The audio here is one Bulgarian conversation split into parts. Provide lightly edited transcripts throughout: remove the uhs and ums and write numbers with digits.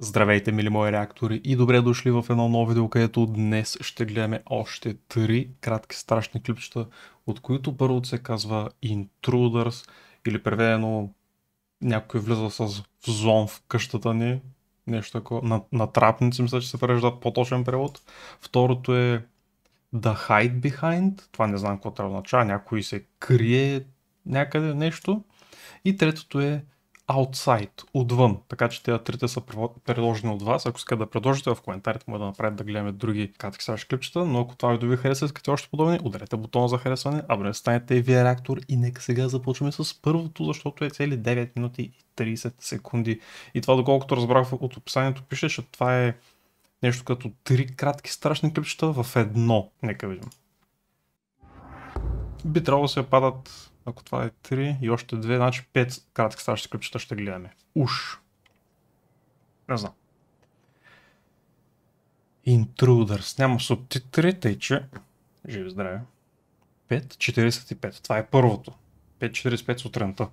Здравейте, мили мои реактори, и добре дошли в едно ново видео, където днес ще гледаме още 3 кратки страшни клипчета, от които първото се казва Intruders, или преведено някой влиза с зон в къщата ни, нещо такова, натрапници, мисля, че се превежда по-точен превод. Второто е The Hide Behind, това не знам какво трябва да означава, някой се крие някъде нещо. И третото е Outside, отвън. Така че тези трите са предложени от вас. Ако искате да предложите в коментарите, може да направите да гледаме други кратки страшни клипчета, но ако това видео ви хареса, искате още подобни, ударете бутона за харесване, абонирайте се, станете и вие реактор и нека сега започваме с първото, защото е цели 9 минути и 30 секунди. И това, доколкото разбрах от описанието, пише, че това е нещо като 3 кратки страшни клипчета в едно. Нека видим. Би трябвало да се падат, ако това е 3 и още 2, значи 5 кратки страшни клипчета ще гледаме. Уж. Не знам. Intruders. Няма субтитри, тъй че... Живи здраве. 5.45. Това е първото. 5.45 сутринта.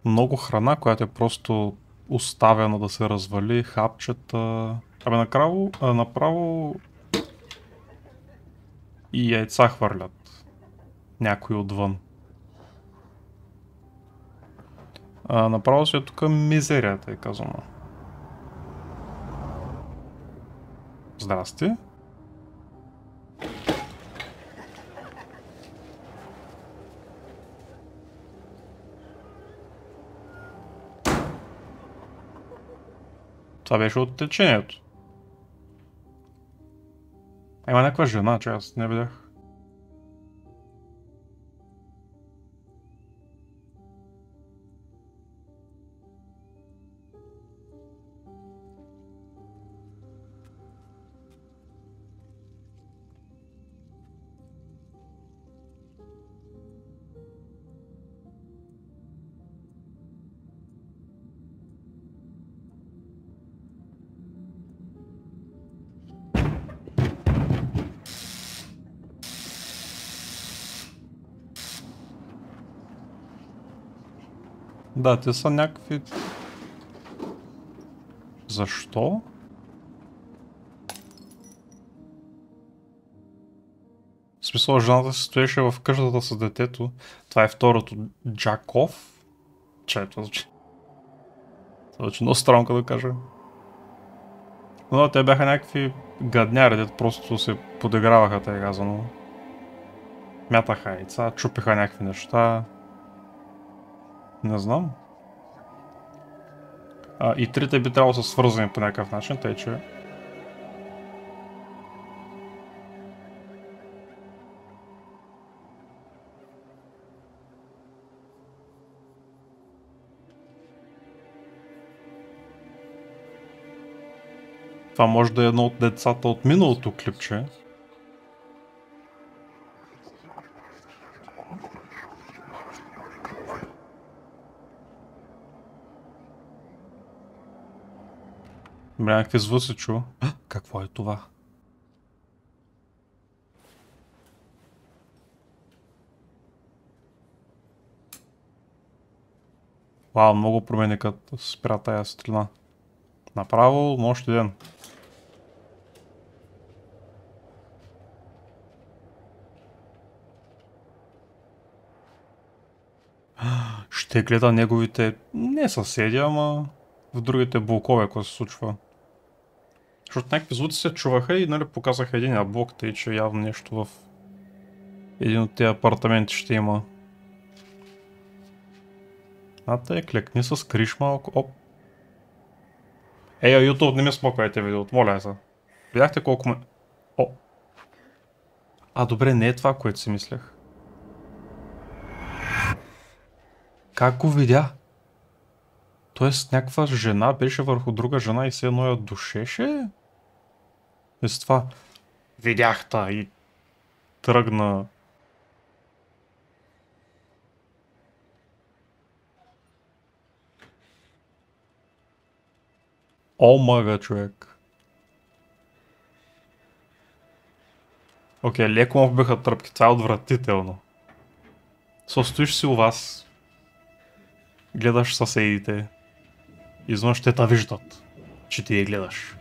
Много храна, която е просто оставена да се развали, хапчета... Абе направо и яйца хвърлят. Някой отвън. Направо си е тук мизерията, е казано. Здрасти. Това беше от течението. Има някаква жена, че аз не видях. Да, те са някакви... Защо? В смисъл, жената се стоеше в къщата с детето. Това е второто. Джаков? Че, това звучи. Това звучи много странно, като да кажа. Но да, те бяха някакви гадняри, дето просто се подиграваха, тъй казано. Мятаха яйца, чупиха някакви неща. Не знам. И трите би трябвало да са свързани по някакъв начин, тъй че... Това може да е едно от децата от миналото клипче. Бля, някакви звуци чу. Какво е това? Вау, много промени като спря тая светлина. Направо нощ и ден. Ще гледа неговите, не съседи, ама в другите блокове, ако се случва. Защото някакви звуци се чуваха и нали показаха един блок, тъй че явно нещо в един от тези апартаменти ще има. Тъй, клекни с криш малко. Оп. YouTube, не ми смоквайте видеото, моля се. Видяхте колко ме... О. Добре, не е това, което си мислех. Как го видя? Тоест някаква жена беше върху друга жена и все едно я душеше? И с това видях та и тръгна. О, мага, човек. Окей, леко му биха тръпки, това е отвратително. Състоиш си у вас, гледаш съседите, извън ще те виждат, че ти я гледаш.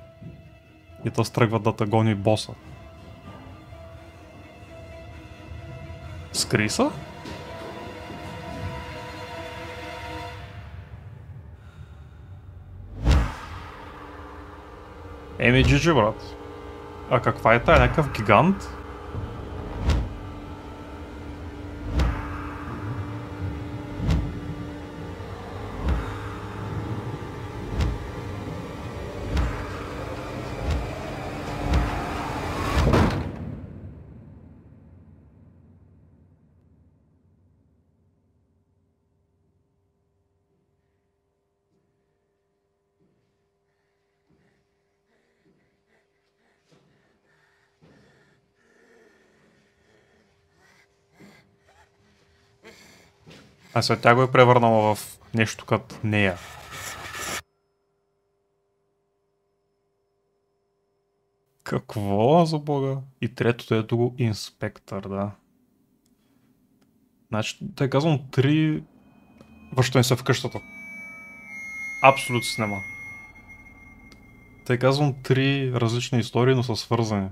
И те стръгват да те гони боса. Скри са? Еми, GG, брат. А каква е тая? Някакъв гигант? А сега тя го е превърнала в нещо като нея. Какво за бога? И третото ето го инспектор, да. Значи, да казвам 3 връщане се в къщата. Абсолютно снема. Те казвам 3 различни истории, но са свързани.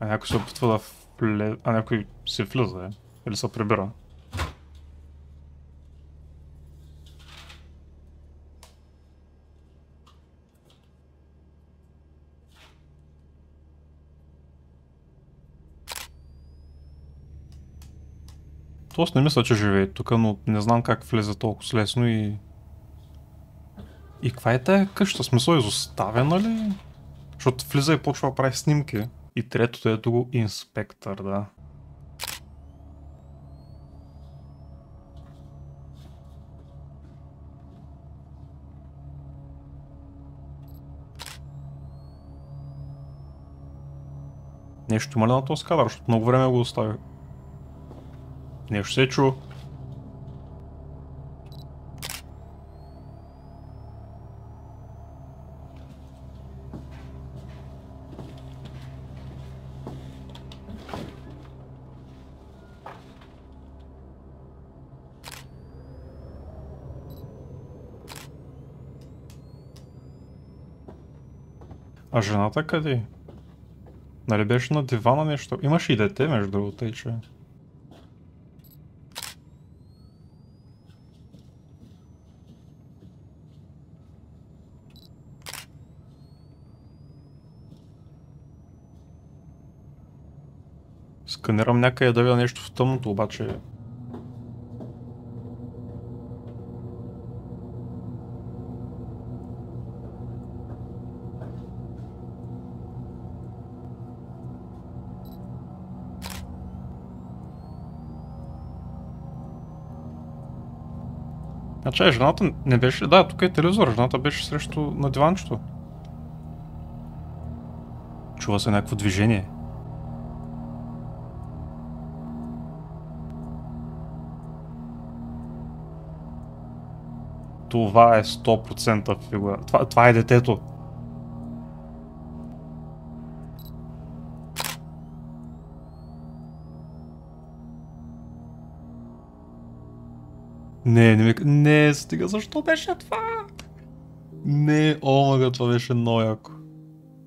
А някой се опитва да а някой си влиза, или се прибира. Тоест не мисля, че живее тук, но не знам как влезе толкова с лесно и... И каква е тая къща? Смисъл изоставена ли? Защото влиза и почва да прави снимки. И третото ето го инспектор, да. Нещо има ли на този кадър, защото много време го оставя. Нещо се чу. А жената къде е? Нали беше на дивана нещо? Имаше и дете, между другото, и че... Сканирам някъде да видя нещо в тъмното, обаче... Значи, жената не беше... Да, тук е телевизор, жената беше срещу на диванчето. Чува се някакво движение. Това е 100% фигура. Това е детето. Не, стига, защо беше това? Не, омага, това беше много яко.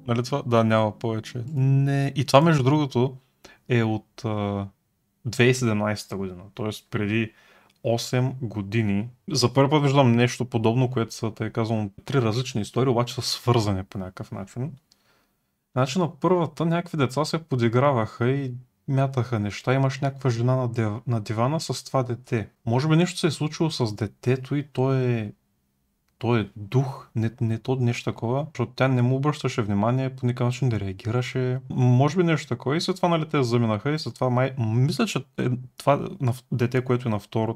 Нали това? Да, няма повече. Не, и това между другото е от 2017 година, т.е. преди 8 години. За първи път виждам нещо подобно, което са, тъй казвам, 3 различни истории, обаче са свързани по някакъв начин. Значи на първата някакви деца се подиграваха и мятаха неща, имаш някаква жена на дивана с това дете. Може би нещо се е случило с детето и той е дух, не то нещо такова, защото тя не му обръщаше внимание, по никакъв начин да реагираше. Може би нещо такова и след това нали те заминаха и след това мисля, че това дете, което е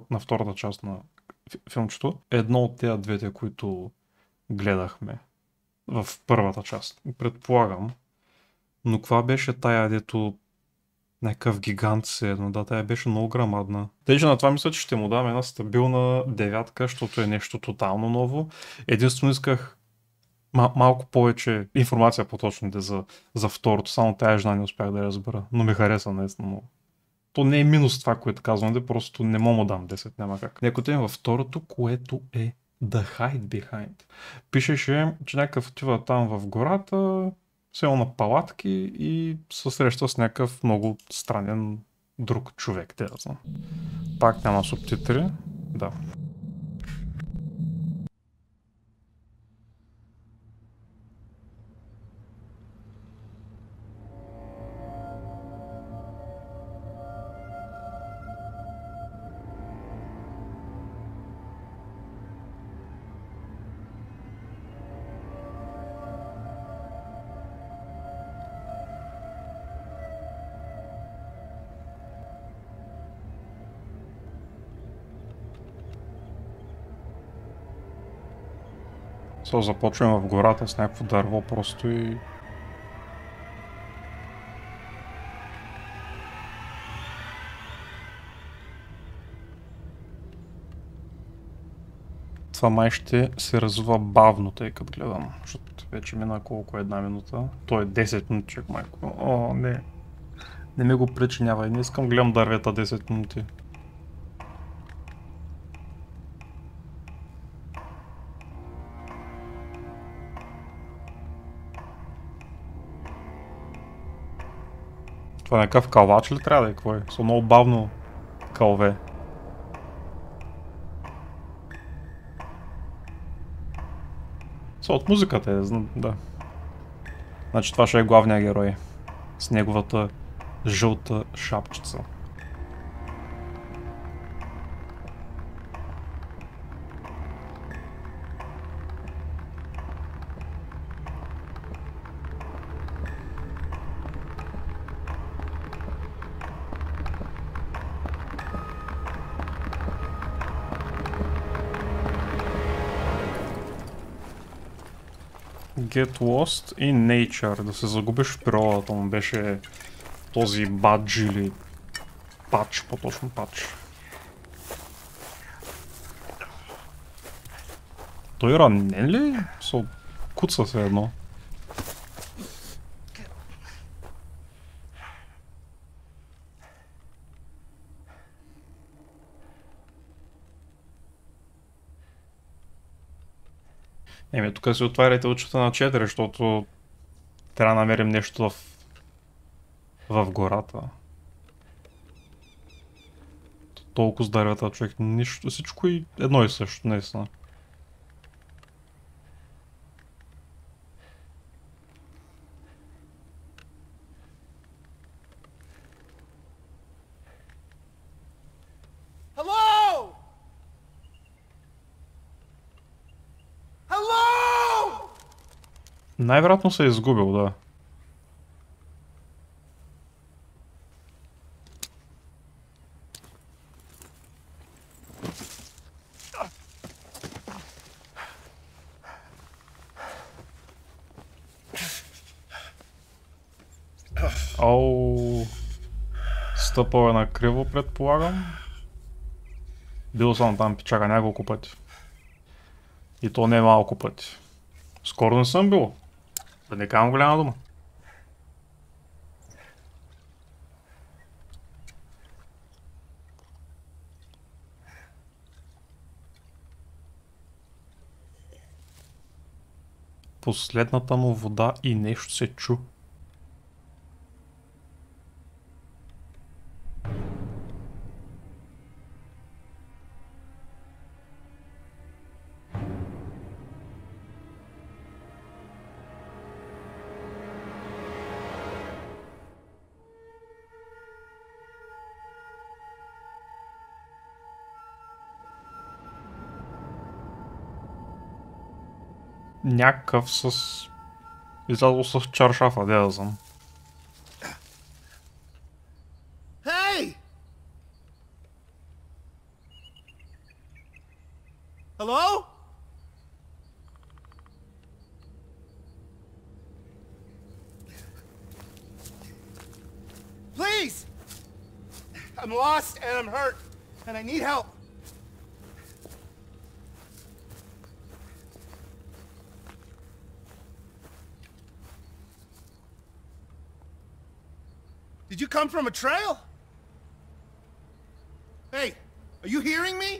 на втората част на филмчето, е едно от тези двете, които гледахме в първата част. Предполагам. Но каква беше тая, дето Някакъв гигант се едно, да, тя беше много грамадна. Тъй, че на това мисля, че ще му дам една стабилна девятка, защото е нещо тотално ново. Единствено исках малко повече информация по-точно за второто, само тая жена не успях да я разбера, но ми хареса наистина много. То не е минус това, което казвам, да просто не мога му дам 10, няма как. Някой отивам във второто, което е The Hide Behind. Пишеше, че някакъв отива там в гората, село на палатки и се среща с някакъв много странен друг човек, те да знам. Пак няма субтитри, да. Со започваме в гората с някакво дърво просто и... Това май ще се развива бавно, тъй като гледам, защото вече мина колко една минута. То е 10 минути, майко. О, не. Не ми го причинявай, не искам гледам дървета 10 минути. Това е някакъв калвач ли трябва да е? Какво е? Са много бавно калве. Са от музиката е, да. Значи това ще е главният герой. С неговата жълта шапчица. Get lost in nature. Да се загубиш в природата му беше този бадж или пач, по-точно пач. Той ранен ли? Куца се едно. Еми, тук си отваряйте очите на 4, защото трябва да намерим нещо в гората. Толкова с дървета, човек, нищо, всичко и едно и също, наистина. Hello! Hello! Най-вероятно се е изгубил, да. Оу. Стъпал е на криво, предполагам. Бил съм там пичага няколко пъти. И то не малко пъти. Скоро не съм бил. Да не казвам голяма дума. Последната му вода и нещо се чу. Някакъв с... излязъл с чаршафа, де да знам. Hey! Hello? Please! please! I'm lost and I'm hurt, and I need help. Did you come from a trail? Hey, are you hearing me?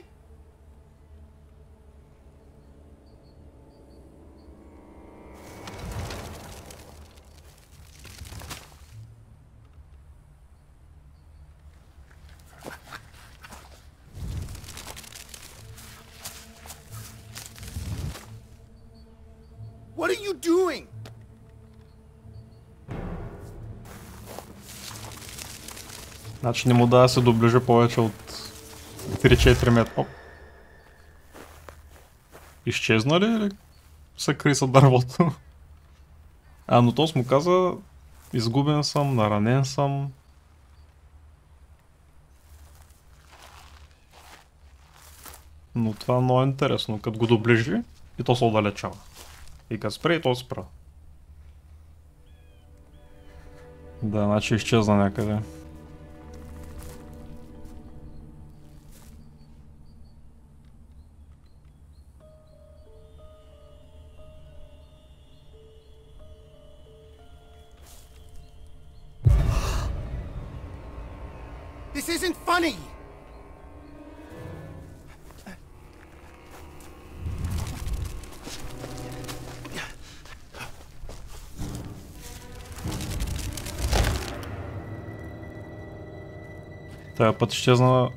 What are you doing? Значи не му да се доближи повече от 3-4 метра. Оп. Изчезна ли или се кри са дървото? Но то му каза, изгубен съм, наранен съм. Но това е много интересно, като го доближи и то се отдалечава. И като спре, и то спра. Да, значи изчезна някъде. This isn't funny! Тая път изчезна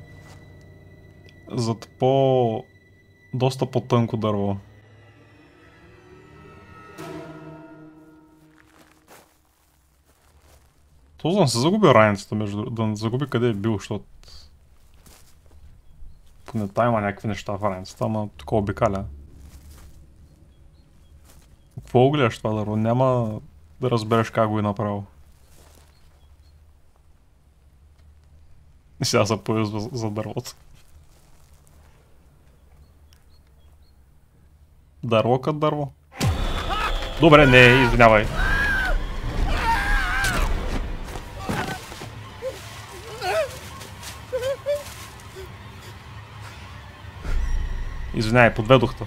зад доста по-тънко дърво. То да не се загуби раницата, да не загуби къде е бил, защото поне та има някакви неща в раницата, ама такова обикаля. Какво гледаш това дърво? Няма да разбереш как го е направил. И сега се появи за дървото. Дърво като дърво. Добре, не, извинявай. Извинявай, подведох те.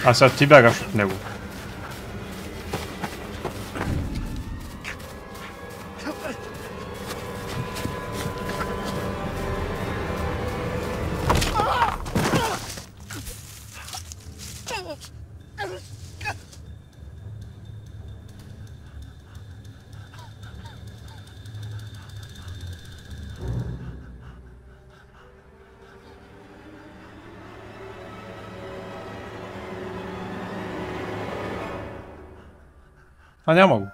А сега ти бягаш от него. А няма го.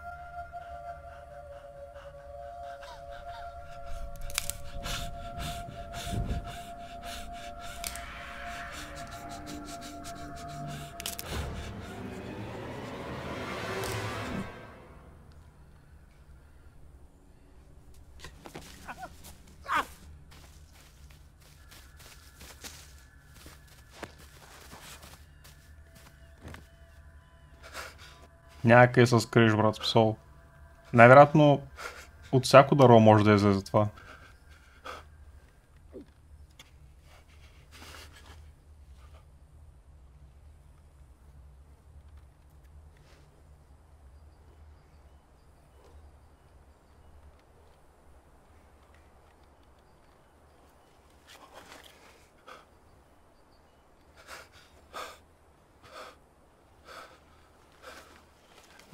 Някъде се скриеш, брат, псол. Най-вероятно от всяко дърво може да излезе това.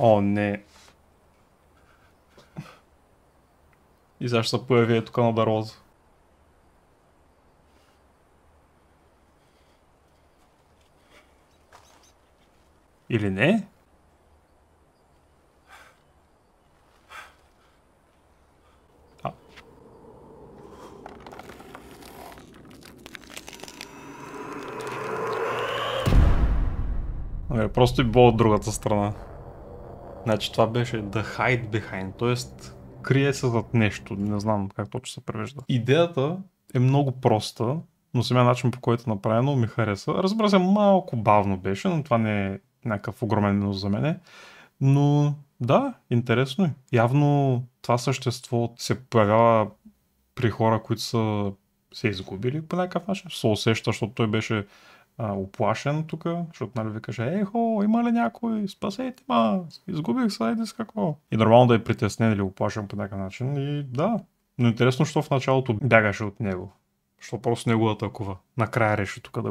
О, не. И сега ще се появи тук на дървото. Или не? Просто би било от другата страна. Значи това беше The Hide Behind, т.е. крие се зад нещо, не знам как точно се превежда. Идеята е много проста, но самия начин, по който е направено, ми хареса. Разбира се, малко бавно беше, но това не е някакъв огромен минус за мене. Но да, интересно е. Явно това същество се появява при хора, които са се изгубили по някакъв начин. Се усеща, защото той беше оплашен тук, защото нали ви каже, ехо, има ли някой, спасете ма, изгубих се, айде с какво. И нормално да е притеснен или оплашен по някакъв начин и да. Но интересно, що в началото бягаше от него. Що просто не го атакува. Накрая реши тук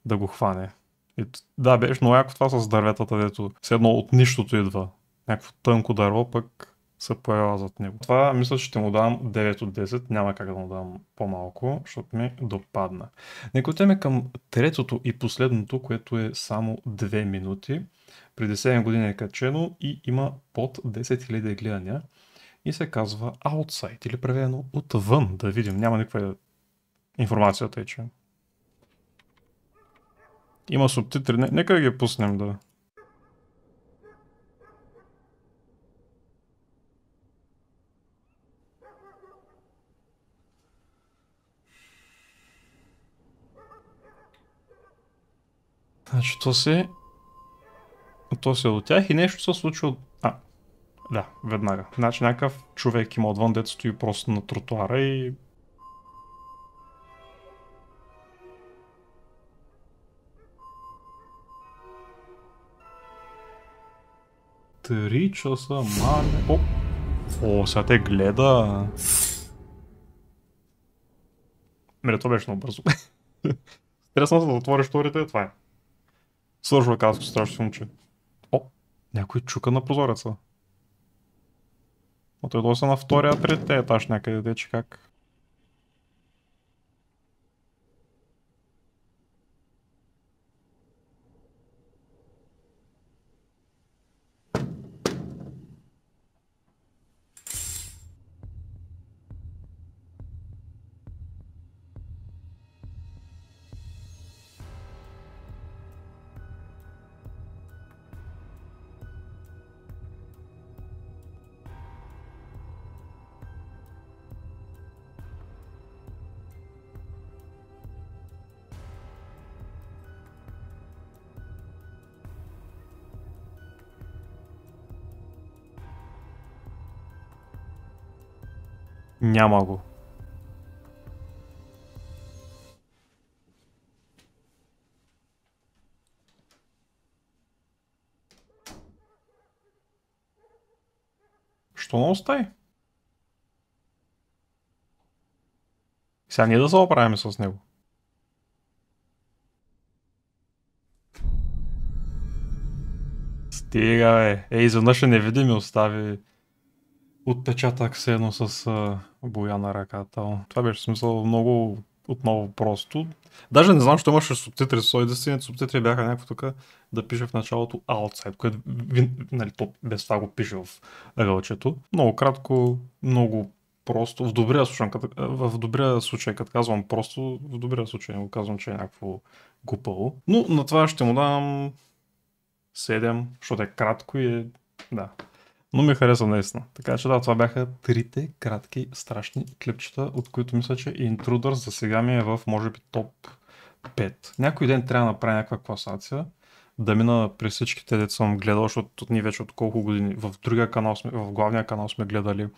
да го хване. И, да, беше много яко това с дърветата, дето все едно от нищото идва. Някакво тънко дърво, пък се появява зад него. Това мисля, че ще му дам 9 от 10. Няма как да му дам по-малко, защото ми допадна. Нека отидем към третото и последното, което е само 2 минути. Преди 7 години е качено и има под 10 000 гледания. И се казва Outside или преведено отвън. Да видим, няма никаква информацията, че има субтитри. Нека да ги пуснем да... Значи то се от тях и нещо се случва. Да, веднага. Значи някакъв човек има отвън, дето стои просто на тротуара и... Три часа, мане... О, сега те гледа. Мере, това беше много бързо. Интересно да отвориш вторите, това е. Свършва казко страшно момче. О, някой чука на прозореца. Но той доста на втория, третия етаж някъде, де че как. Няма го. Що не остави? Сега ние да се оправим с него. Стига, бе. Изведнъж е невидими остави отпечатък все едно с боя на ръката. Това беше смисъл много отново просто. Даже не знам, що имаше субтитри. Единствените субтитри бяха някакво тук да пише в началото Outside, което нали, то без това го пише в ъгълчето. Много кратко, много просто. В добрия случай, като казвам просто, в добрия случай не го казвам, че е някакво глупаво. Но на това ще му дам 7, защото е кратко и е... Да. Но ми хареса наистина. Така че да, това бяха трите кратки страшни клипчета, от които мисля, че Intruders за сега ми е в може би топ 5. Някой ден трябва да направя някаква класация, да мина през всичките, дето съм гледал, защото ние вече от колко години в главния канал сме гледали.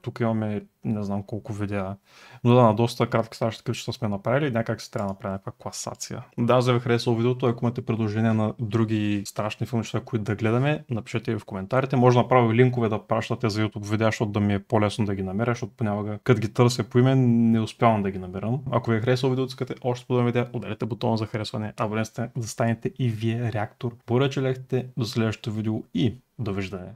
Тук имаме не знам колко видеа. Но да, на доста кратки страшни клипчета сме направили и някак се трябва да направя някаква класация. Да, за да ви харесало видеото, ако имате предложения на други страшни филмчета, които да гледаме, напишете в коментарите. Може да направя линкове да пращате за YouTube видеа, защото да ми е по-лесно да ги намеря, защото понякога като ги търся по име, не успявам да ги наберам. Ако ви е харесало видеото, искате още по-добре видеа, ударете бутона за харесване, абонирайте да станете и вие реактор. Благодаря, че гледахте, до следващото видео и довиждане.